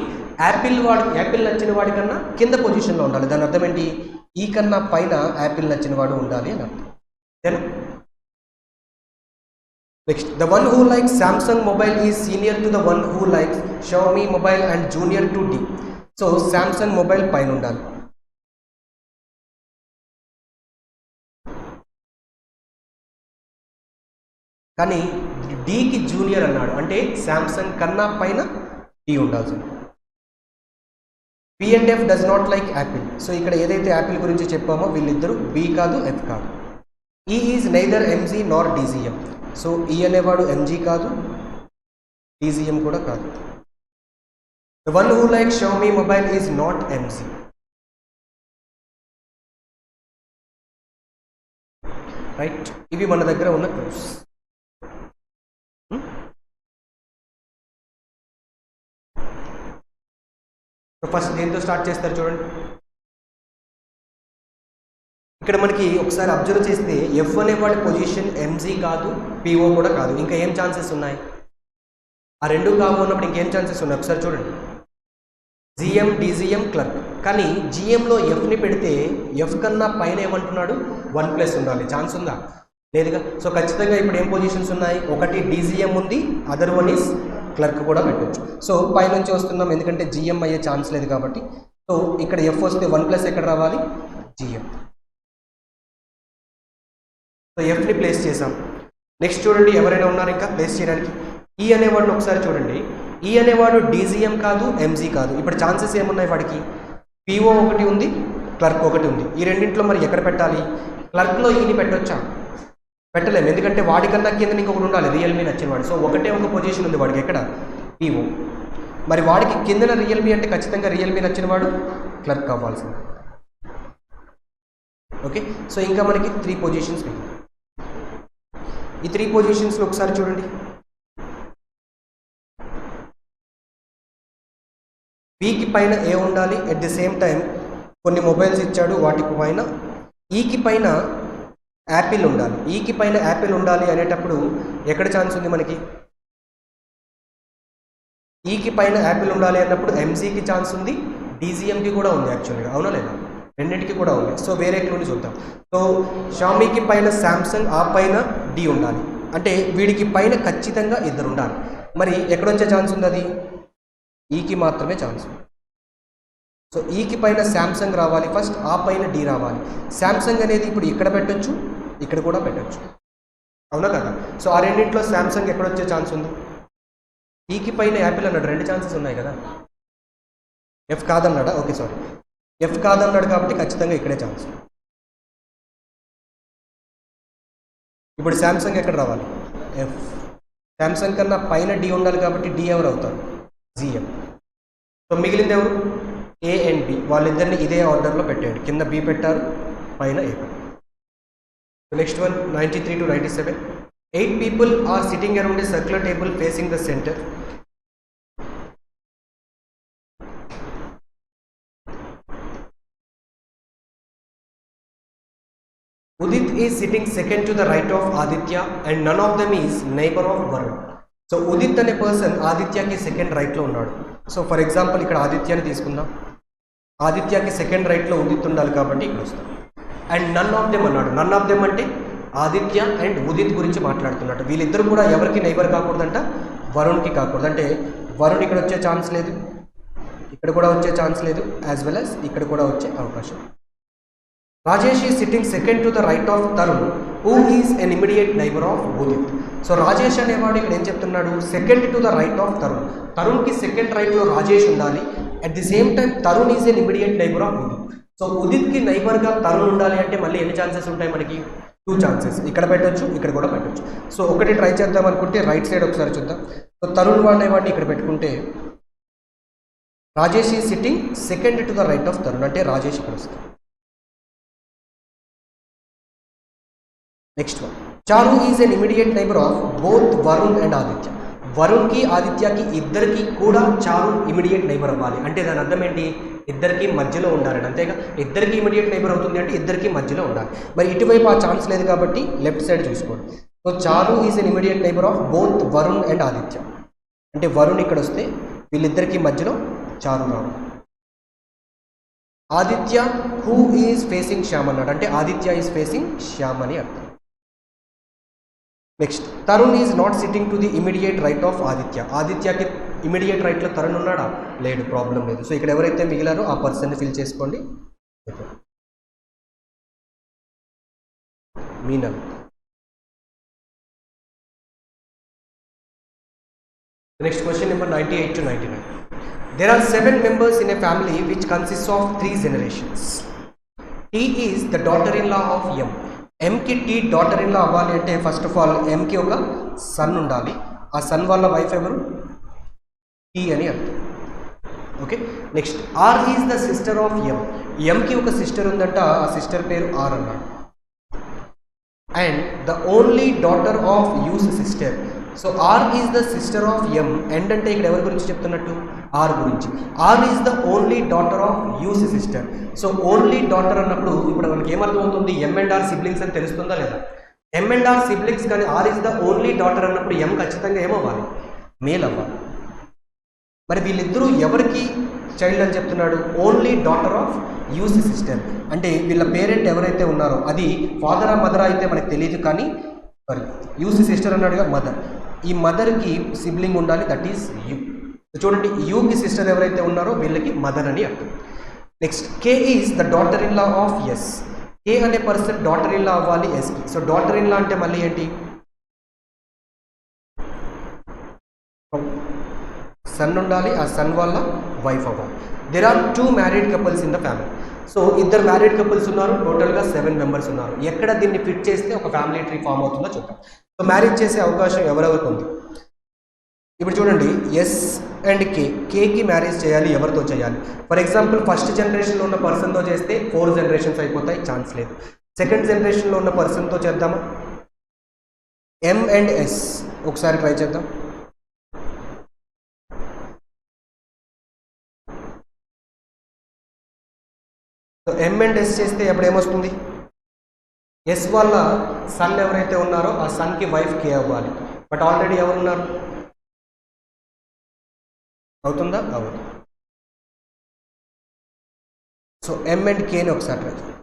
యాపిల్ నచ్చిన వాడికన్నా కింద పొజిషన్లో ఉండాలి. దాని అర్థం ఏంటి, ఈ కన్నా పైన యాపిల్ నచ్చిన వాడు ఉండాలి అని అర్థం. Next the one who likes Samsung mobile is senior to the one who likes Xiaomi mobile and junior to D. So Samsung mobile పైన ఉండాలి. కానీ డీకి జూనియర్ అన్నాడు అంటే శాంసంగ్ కన్నా పైన డి ఉండాల్సింది. P&F does not like Apple. So ఇక్కడ ఏదైతే యాపిల్ గురించి చెప్పామో వీళ్ళిద్దరూ బి కాదు, ఎఫ్ కాదు. E is neither MG nor DGM. So E అనేవాడు ఎంజీ కాదు, డీజీఎం కూడా కాదు. The one who like Xiaomi mobile is not MG. Right, ఇవి మన దగ్గర ఉన్న క్లూస్. ఫస్ట్ దేంతో స్టార్ట్ చేస్తారు చూడండి. ఇక్కడ మనకి ఒకసారి అబ్జర్వ్ చేస్తే ఎఫ్ అనేవాడి పొజిషన్ ఎంజీ కాదు, పిఓ కూడా కాదు. ఇంకా ఏం ఛాన్సెస్ ఉన్నాయి? ఆ రెండు కావు ఉన్నప్పుడు ఇంకేం ఛాన్సెస్ ఉన్నాయి ఒకసారి చూడండి. GM, DGM, clerk. కానీ జిఎంలో ఎఫ్ని పెడితే ఎఫ్ కన్నా పైన ఏమంటున్నాడు? 1+ ఉండాలి. ఛాన్స్ ఉందా? లేదుగా. సో ఖచ్చితంగా ఇప్పుడు ఏం పొజిషన్స్ ఉన్నాయి? ఒకటి డీజీఎం ఉంది, అదర్ వన్ ఈస్ క్లర్క్ కూడా పెట్టచ్చు. సో పైనుంచి వస్తున్నాం ఎందుకంటే జిఎం అయ్యే ఛాన్స్ లేదు కాబట్టి. సో ఇక్కడ ఎఫ్ వస్తే 1+ ఎక్కడ రావాలి? జిఎం. సో ఎఫ్ని ప్లేస్ చేసాం. నెక్స్ట్ చూడండి, ఎవరైనా ఉన్నారు ఇంకా ప్లేస్ చేయడానికి? ఈ అనేవాడిని ఒకసారి చూడండి. ఈ అనేవాడు డీజీఎం కాదు, ఎంజీ కాదు. ఇప్పుడు ఛాన్సెస్ ఏమున్నాయి వాడికి? పిఓ ఒకటి ఉంది, క్లర్క్ ఒకటి ఉంది. ఈ రెండింటిలో మరి ఎక్కడ పెట్టాలి? క్లర్క్లో ఈని పెట్టొచ్చా? పెట్టలేము, ఎందుకంటే వాడికన్నా కింద ఇంకొకటి ఉండాలి, రియల్మీ నచ్చిన వాడు. సో ఒకటే ఒక పొజిషన్ ఉంది వాడికి, ఎక్కడ? పిఓ. మరి వాడికి కిందన రియల్మీ అంటే ఖచ్చితంగా రియల్మీ నచ్చిన వాడు క్లర్క్ అవ్వాల్సింది. ఓకే, సో ఇంకా మనకి 3 పొజిషన్స్. ఈ 3 పొజిషన్స్లో ఒకసారి చూడండి. బికి పైన ఏ ఉండాలి, ఎట్ ది సేమ్ టైం కొన్ని మొబైల్స్ ఇచ్చాడు, వాటి పైన ఈకి పైన యాపిల్ ఉండాలి. ఈకి పైన యాపిల్ ఉండాలి అనేటప్పుడు ఎక్కడ ఛాన్స్ ఉంది మనకి? ఈకి పైన యాపిల్ ఉండాలి అన్నప్పుడు ఎంజీకి ఛాన్స్ ఉంది, డీజీఎంకి కూడా ఉంది యాక్చువల్గా, అవునా లేదా? రెండింటికి కూడా ఉంది. సో వేరే క్లూని చూద్దాం. సో షామీకి పైన శాంసంగ్, ఆ పైన డి ఉండాలి అంటే వీడికి పైన ఖచ్చితంగా ఇద్దరు ఉండాలి. మరి ఎక్కడొచ్చే ఛాన్స్ ఉంది? అది ఈకి మాత్రమే ఛాన్స్. సో ఈకి పైన శాంసంగ్ రావాలి ఫస్ట్, ఆ పైన డి రావాలి. శాంసంగ్ అనేది ఇప్పుడు ఇక్కడ పెట్టొచ్చు, ఇక్కడ కూడా పెట్టొచ్చు, అవునా కదా? సో ఆ రెండింటిలో శాంసంగ్ ఎక్కడొచ్చే ఛాన్స్ ఉంది? ఈకి పైన యాపిల్ అన్నాడు, 2 ఛాన్సెస్ ఉన్నాయి కదా. ఎఫ్ కాదన్నాడా? ఓకే సారీ, ఎఫ్ కాదన్నాడు కాబట్టి ఖచ్చితంగా ఇక్కడే ఛాన్స్. ఇప్పుడు శాంసంగ్ ఎక్కడ రావాలి? ఎఫ్. శాంసంగ్ కన్నా పైన డి ఉండాలి కాబట్టి డి ఎవరు అవుతారు? జిఎం. సో మిగిలింది ఎవరు? A and B. వాళ్ళిద్దరిని ఇదే ఆర్డర్లో పెట్టాడు, కింద బి పెట్టారు, పైన ఏ పెట్టారు. Next one 93 to 97. 8 people are sitting around a circular table facing the center. Udit is sitting second to the right of Aditya and none of them is neighbor of Varun. So Udit అనే పర్సన్ ఆదిత్యకి సెకండ్ రైట్లో ఉన్నాడు. సో ఫర్ ఎగ్జాంపుల్ ఇక్కడ ఆదిత్యని తీసుకుందాం. ఆదిత్యకి సెకండ్ రైట్లో ఉదిత్ ఉండాలి కాబట్టి ఇక్కడ వస్తాం. అండ్ నన్ ఆఫ్ దెమ్ అన్నాడు. నన్ ఆఫ్ దెమ్ అంటే ఆదిత్య అండ్ ఉదిత్ గురించి మాట్లాడుతున్నట్టు. వీళ్ళిద్దరు కూడా ఎవరికి నైబర్ కాకూడదంట? వరుణ్కి కాకూడదు. అంటే వరుణ్ ఇక్కడ వచ్చే ఛాన్స్ లేదు, ఇక్కడ కూడా వచ్చే ఛాన్స్ లేదు, యాజ్ వెల్ యాజ్ ఇక్కడ కూడా వచ్చే అవకాశం. Rajesh is sitting second to the right of Tarun who is an immediate neighbour of Udit. So Rajesh అనేవాడు ఇక్కడ ఏం చెప్తున్నాడు? Second to the right of Tarun. తరుణ్కి సెకండ్ రైట్లో రాజేష్ ఉండాలి, at the same time Tarun is an immediate neighbour of Udit. So ఉదిత్కి నైబర్గా తరుణ్ ఉండాలి అంటే మళ్ళీ ఎన్ని ఛాన్సెస్ ఉంటాయి మనకి? 2 ఛాన్సెస్. ఇక్కడ పెట్టొచ్చు, ఇక్కడ కూడా పెట్టొచ్చు. సో ఒకటి ట్రై చేద్దాం అనుకుంటే రైట్ సైడ్ ఒకసారి చూద్దాం. సో తరుణ్ వాడిని ఇక్కడ పెట్టుకుంటే Rajesh is sitting second to the right of Tarun అంటే రాజేష్ ఇక్కడ వస్తుంది. Next one, Charu is an immediate neighbour of both Varun and Aditya. వరుణ్కి ఆదిత్యకి ఇద్దరికి కూడా చారు ఇమీడియట్ నైబర్ అవ్వాలి. అంటే దాని అర్థం ఏంటి? ఇద్దరికి మధ్యలో ఉండాలని. అంతేగా, ఇద్దరికి ఇమీడియట్ నైబర్ అవుతుంది అంటే ఇద్దరికి మధ్యలో ఉండాలి. మరి ఇటువైపు ఆ ఛాన్స్ లేదు కాబట్టి లెఫ్ట్ సైడ్ చూసుకోండి. So Charu is an immediate neighbour of both Varun and Aditya. అంటే వరుణ్ ఇక్కడ వస్తే వీళ్ళిద్దరికి మధ్యలో చారు రావడం. Aditya who is facing Shyam అన్నాడు అంటే ఆదిత్య ఈజ్ ఫేసింగ్ శ్యామ్ అని అర్థం. Next Tarun is not sitting to the immediate right of Aditya. ఆదిత్యకి ఇమీడియట్ రైట్లో తరుణ్ ఉన్నాడా? లేడు, ప్రాబ్లం లేదు. సో ఇక్కడ ఎవరైతే మిగిలారో ఆ పర్సన్ని ఫిల్ చేసుకోండి. Meenal. Next question number 98 to 99. There are 7 members in a family which consists of 3 generations. T is the daughter-in-law of M. M ki T daughter-in-law అవ్వాలి అంటే ఫస్ట్ ఆఫ్ ఆల్ M కి ఒక సన్ ఉండాలి. ఆ సన్ వాళ్ళ వైఫ్ ఎవరు? T అని అర్థం. Okay. Next R is the sister of M. M కి ఒక సిస్టర్ ఉందంట, ఆ సిస్టర్ పేరు R అన్నాడు. And the only daughter of U's sister. So R is the sister of M. And అంటే ఇక్కడ ఎవరి గురించి చెప్తున్నట్టు? ఆర్ గురించి. R is the only daughter of U's sister. So only daughter అన్నప్పుడు ఇప్పుడు మనకి ఏమర్థమవుతుంది? ఎం అండ్ ఆర్ సిబ్లింగ్స్ అని తెలుస్తుందా లేదా? ఎం అండ్ ఆర్ సిబ్లింగ్స్ కానీ R is the only daughter అన్నప్పుడు ఎం ఖచ్చితంగా ఏమవ్వాలి? మేల్ అవ్వాలి. మరి వీళ్ళిద్దరూ ఎవరికి చైల్డ్ అని చెప్తున్నాడు? Only daughter of U's sister. అంటే వీళ్ళ పేరెంట్ ఎవరైతే ఉన్నారో అది ఫాదరా మదరా అయితే మనకు తెలియదు, కానీ సారీ యూస్ సిస్టర్ అన్నాడుగా, మదర్. ఈ మదర్కి సిబ్లింగ్ ఉండాలి, దట్ ఈస్ యూ. చూడండి, యూకి సిస్టర్ ఎవరైతే ఉన్నారో వీళ్ళకి మదర్ అని అర్థం. Next K is the daughter in law of S. K అనే పర్సన్ డాటర్ ఇన్ లా అవ్వాలి ఎస్కి. సో డాటర్ ఇన్ లా అంటే మళ్ళీ ఏంటి? సన్ ఉండాలి, ఆ సన్ వల్ల వైఫ్ అవ్వాలి. There are 2 married couples in the family. So ఇద్దరు మ్యారీడ్ కపుల్స్ ఉన్నారు, టోటల్గా 7 మెంబర్స్ ఉన్నారు. ఎక్కడ దీన్ని ఫిట్ చేస్తే ఒక ఫ్యామిలీ ట్రీ ఫామ్ అవుతుందో చూద్దాం. సో మ్యారేజ్ చేసే అవకాశం ఎవరెవరికి ఉంది? ఇప్పుడు చూడండి, ఎస్ అండ్ కే. కేకి మ్యారేజ్ చేయాలి, ఎవరితో చేయాలి? ఫర్ ఎగ్జాంపుల్ ఫస్ట్ జనరేషన్లో ఉన్న పర్సన్తో చేస్తే 4 జనరేషన్స్ అయిపోతాయి, ఛాన్స్ లేదు. సెకండ్ జనరేషన్లో ఉన్న పర్సన్తో చేద్దామా? ఎం అండ్ ఎస్ ఒకసారి ట్రై చేద్దాం. సో ఎం అండ్ ఎస్ చేస్తే ఎప్పుడు ఏమొస్తుంది? ఎస్ వాళ్ళ సన్ ఎవరైతే ఉన్నారో ఆ సన్కి వైఫ్ కే అవ్వాలి. బట్ ఆల్రెడీ ఎవరున్నారు? అవుతుందా? అవుతుంది. సో ఎం అండ్ కేని ఒకసారి ట్రై చేద్దాం.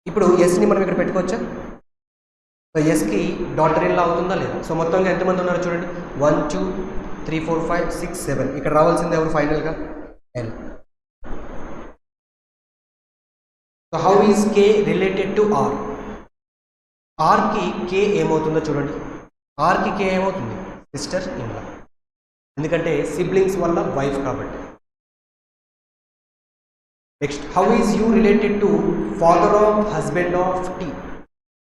ఇప్పుడు ఎస్ని మనం ఇక్కడ పెట్టుకోవచ్చా? సో ఎస్కి డాటర్ ఇన్ లా అవుతుందా లేదా? సో మొత్తంగా ఎంతమంది ఉన్నారు చూడండి, 1 2 3 4 5 6 7. ఇక్కడ రావాల్సింది ఎవరు ఫైనల్గా? L. So how is K related to R? ఆర్కి కే ఏమవుతుందో చూడండి. ఆర్కి కే ఏమవుతుంది? సిస్టర్ ఇన్ లా, ఎందుకంటే సిబ్లింగ్స్ వల్ల వైఫ్ కాబట్టి. Next how is U related to father of husband of T.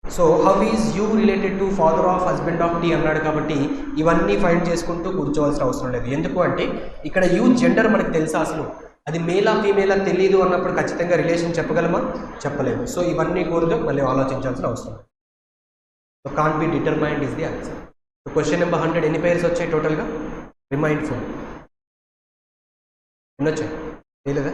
So how is U related to father of husband of T అన్నాడు కాబట్టి ఇవన్నీ ఫైండ్ చేసుకుంటూ కూర్చోవాల్సిన అవసరం లేదు. ఎందుకు అంటే ఇక్కడ యూ జెండర్ మనకు తెలుసా? అసలు అది మేలా ఫీమేలా తెలియదు అన్నప్పుడు ఖచ్చితంగా రిలేషన్ చెప్పగలమా? చెప్పలేము. సో ఇవన్నీ కూడా మళ్ళీ ఆలోచించాల్సిన అవసరం. So can't be determined is the answer. So question number 100 ఎన్ని పేర్స్ వచ్చాయి టోటల్గా? రిమైండ్ఫుల్ ఎన్ని వచ్చాయి? తెలియదా?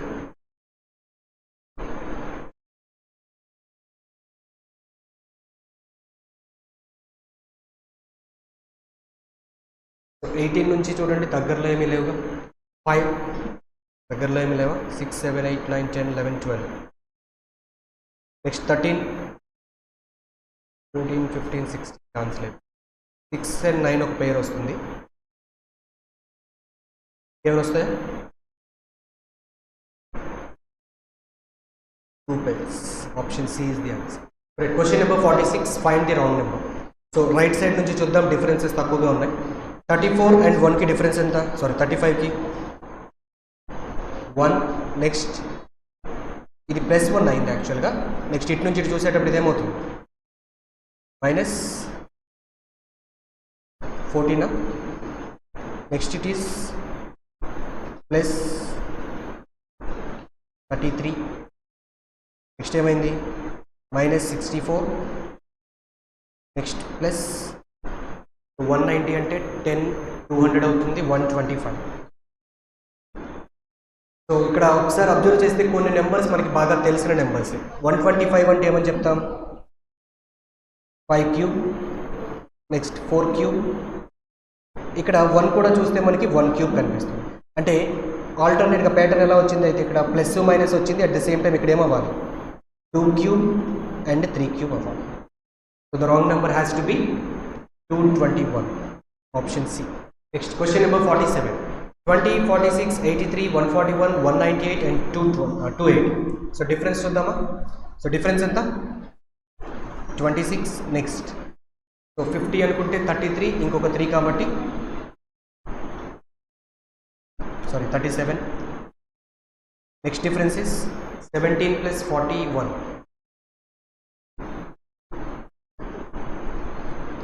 సో 18 నుంచి చూడండి, దగ్గరలో ఏమీ లేవుగా. 5 దగ్గరలో ఏమి లేవా? 6 7 8 9 10 11 12. నెక్స్ట్ 13 14 15 16 ఛాన్స్ లేదు. 6 and 9 ఒక పేరు వస్తుంది. ఏమైనా వస్తాయా? 2 pairs. Option C is the answer. Question number 46 find the wrong number. So right side నుంచి చూద్దాం, డిఫరెన్సెస్ తక్కువగా ఉన్నాయి. 34 and 1కి డిఫరెన్స్ ఎంత? సారీ 35కి 1. నెక్స్ట్ ఇది +1 అయింది యాక్చువల్గా. నెక్స్ట్ ఇటు నుంచి ఇటు చూసేటప్పుడు ఇదేమవుతుంది? -14. Next it is +33. నెక్స్ట్ ఏమైంది? -64. నెక్స్ట్ +190 అంటే 10 200 అవుతుంది, 125. సో ఇక్కడ ఒకసారి అబ్జర్వ్ చేస్తే కొన్ని నెంబర్స్ మనకి బాగా తెలిసిన నెంబర్స్. 125 అంటే ఏమని చెప్తాం? 5³ నెక్స్ట్ 4³ ఇక్కడ 1 కూడా చూస్తే మనకి 1³ కనిపిస్తుంది. అంటే ఆల్టర్నేట్గా ప్యాటర్న్ ఎలా వచ్చింది? అయితే ఇక్కడ ప్లస్ మైనస్ వచ్చింది, అట్ ద సేమ్ టైం ఇక్కడ ఏమవ్వాలి? 2³ అండ్ 3³ అవ్వాలి. So the wrong number has to be 221 option C. Next question number 47. 20, 46, 83, 141, 198 and 28. So difference చూద్దామా. సో డిఫరెన్స్ ఎంత 26. నెక్స్ట్ సో 50 అనుకుంటే 33 ఇంకొక 3 కాబట్టి sorry 37. Next difference is 17 plus 41.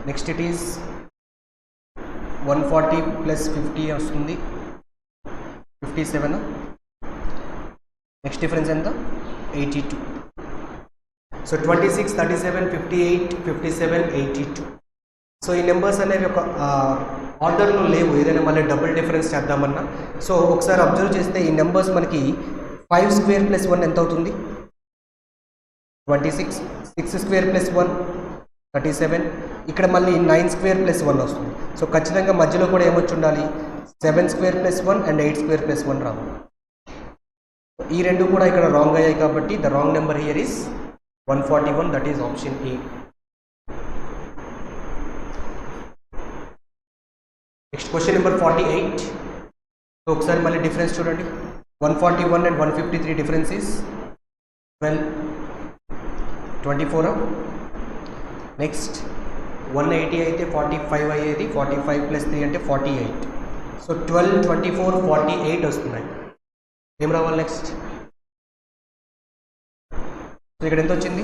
Next it is 140 plus 50 వస్తుంది 57. నెక్స్ట్ డిఫరెన్స్ ఎంత 82. సో 26, 37, 58, 57, 82. సో ఈ నెంబర్స్ అనేవి ఒక ఆర్డర్లో లేవు, ఏదైనా మళ్ళీ డబుల్ డిఫరెన్స్ చేద్దామన్నా. సో ఒకసారి అబ్జర్వ్ చేస్తే ఈ నెంబర్స్ మనకి 5 square plus 1 ఎంత అవుతుంది 26, 6 square plus 1 37, ఇక్కడ మళ్ళీ 9 square plus 1 వస్తుంది. సో ఖచ్చితంగా మధ్యలో కూడా ఏమొచ్చి ఉండాలి 7 square plus 1 and 8 square plus 1 రావాలి. ఈ రెండు కూడా ఇక్కడ రాంగ్ అయ్యాయి కాబట్టి the wrong number here is 141, that is option A. Next question number 48. So ఒకసారి మళ్ళీ డిఫరెన్స్ చూడండి. 141 and 153 డిఫరెన్స్ ఇస్ 12, 24. నెక్స్ట్ 180 అయితే 45 అయ్యేది, 45 plus 3 అంటే 48. సో 12, 24, 48 వస్తున్నాయి. ఏం రావాలి నెక్స్ట్? సో ఇక్కడ ఎంత వచ్చింది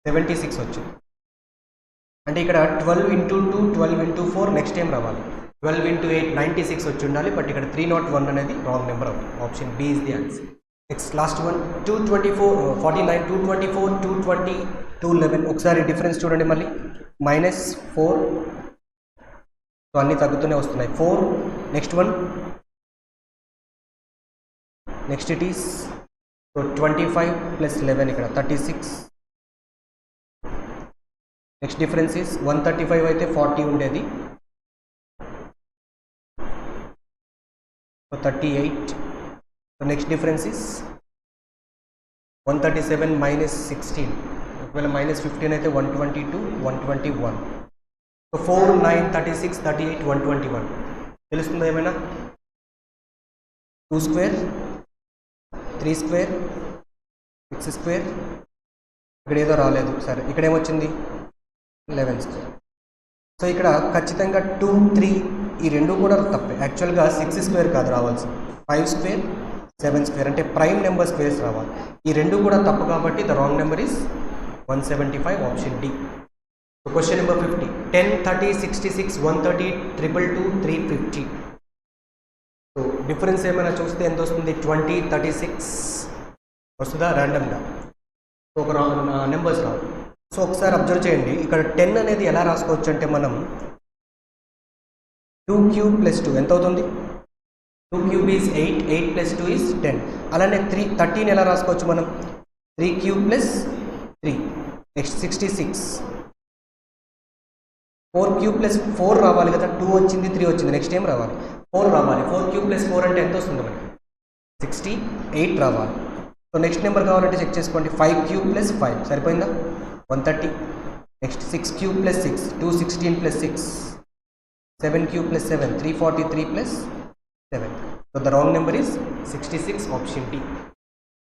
76 వచ్చింది. అంటే ఇక్కడ 12 into 2, 12 into 4, నెక్స్ట్ ఏం రావాలి 12 into 8, 96 వచ్చి ఉండాలి. బట్ ఇక్కడ 301 అనేది wrong number. Option B is the answer. Next last one 224, 49, 224, 220, 211. ఒకసారి డిఫరెన్స్ చూడండి మళ్ళీ -4. సో అన్నీ తగ్గుతూనే వస్తున్నాయి 4. Next one next it is so 25 plus 11 ఇక్కడ 36. నెక్స్ట్ డిఫరెన్స్ ఇస్ 135 అయితే 40 ఉండేది, so 38. So next difference is 137 -16. ఒకవేళ -15 అయితే 122, 121. సో 4, 9, 36, 38, 121. తెలుస్తుందా ఏమైనా? 2 square, 3 square, 6 square. ఇక్కడ ఏదో రాలేదు. సరే ఇక్కడ ఏమొచ్చింది 11 square. సో ఇక్కడ ఖచ్చితంగా 2, 3 ఈ రెండు కూడా తప్పే. యాక్చువల్గా 6 square కాదు రావాల్సింది 5 square, 7 square అంటే ప్రైమ్ నెంబర్ స్క్వేర్స్ రావాలి. ఈ రెండు కూడా తప్పు కాబట్టి the wrong number is 175, option D. So question number 50. 10, 30, 66, 130, 222, 350. So difference ఏమైనా చూస్తే ఎంత వస్తుంది 20, 36 వస్తుందా ర్యాండమ్గా? సో ఒక నెంబర్స్ రావు. సో ఒకసారి అబ్జర్వ్ చేయండి. ఇక్కడ 10 అనేది ఎలా రాసుకోవచ్చు అంటే మనం 2 cube plus 2 ఎంత అవుతుంది 2 cube is 8, 8 plus 2 is 10. అలానే 13 ఎలా రాసుకోవచ్చు మనం 3 cube plus 3. Next 66, 4 cube plus 4 రావాలి కదా. 2 వచ్చింది, 3 వచ్చింది, నెక్స్ట్ ఏం రావాలి 4 రావాలి. 4 cube plus 4 అంటే ఎంత వస్తుంది మనకి 68 రావాలి. సో నెక్స్ట్ నెంబర్ కావాలంటే చెక్ చేసుకోండి. 5 cube plus 5 సరిపోయిందా 130. Next 6 cube plus 6, 216 plus 6, 7 cube plus 7, 343 plus 7. So the wrong number is 66, option D.